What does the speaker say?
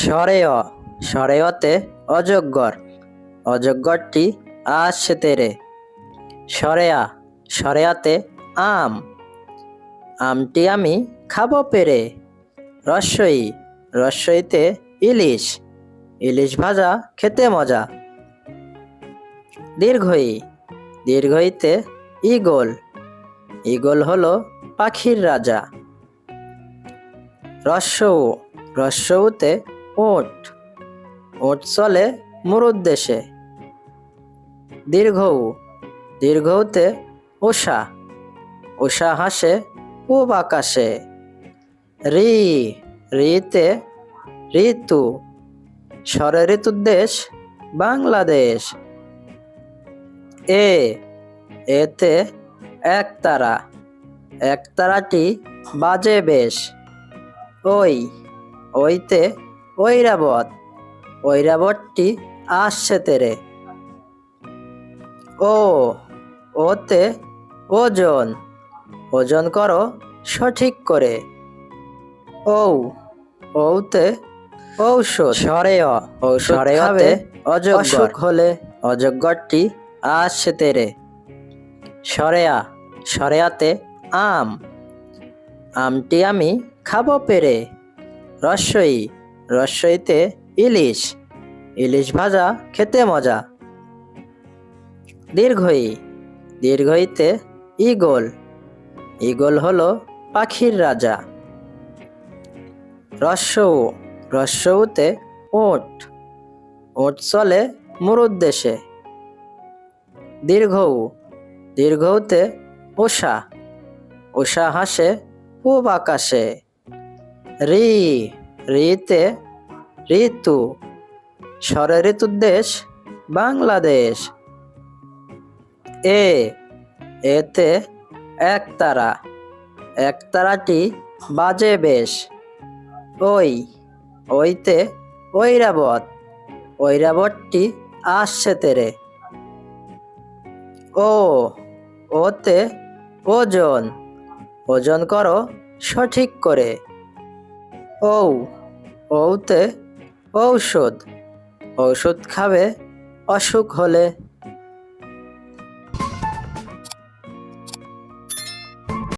সরেয় সরেয়তে অজগর, অজগরটি আসছে তেরে। সরেয়া সরেয়াতে আম, আমটি আমি খাবো পেরে। রস্বই রস্বইতে ইলিশ, ইলিশ ভাজা খেতে মজা। দীর্ঘই দীর্ঘইতে ঈগল, ঈগল হলো পাখির রাজা। রস্যউ রস্যউতে ওট, ওট চলে মুরুদ দেশে। দীর্ঘউ দীর্ঘউতে উষা, উষা হাসে পূব আকাশে। রি রিতে ঋতু, ষড় ঋতুর দেশ বাংলাদেশ। এ এতে একতারা, একতারাটি বাজে বেশ। ওই ওইতে ঐরাবত, ঐরাবতটি আসছে তেরে। ও ওতে ওজন, ওজন করো সঠিক করে। ঔ ঔতে ঔষধ, সরেয় সরেয়তে অসুখ হলে অজগরটি আসছে তেরে। সরেয়া সরেয়াতে আম, আমটি আমি খাবো পেরে। রস্বই রস্বইতে ইলিশ, ইলিশ ভাজা খেতে মজা। দীর্ঘই দীর্ঘইতে ঈগল, ঈগল হলো পাখির রাজা। রস্যউ রস্যউতে ওট, ওট চলে মুরুদ দেশে। দীর্ঘউ দীর্ঘউতে উষা, উষা হাসে পূব আকাশে। রি রিতে ঋতু, ষড় ঋতুর দেশ বাংলাদেশ। এ এতে একতারা, একতারাটি বাজে বেশ। ওই ওইতে ঐরাবত, ঐরাবতটি আসছে তেরে। ও ওতে ওজন, ওজন করো সঠিক করে। ঔ ঔতে ঔষধ, ঔষধ খাবে অসুখ হলে।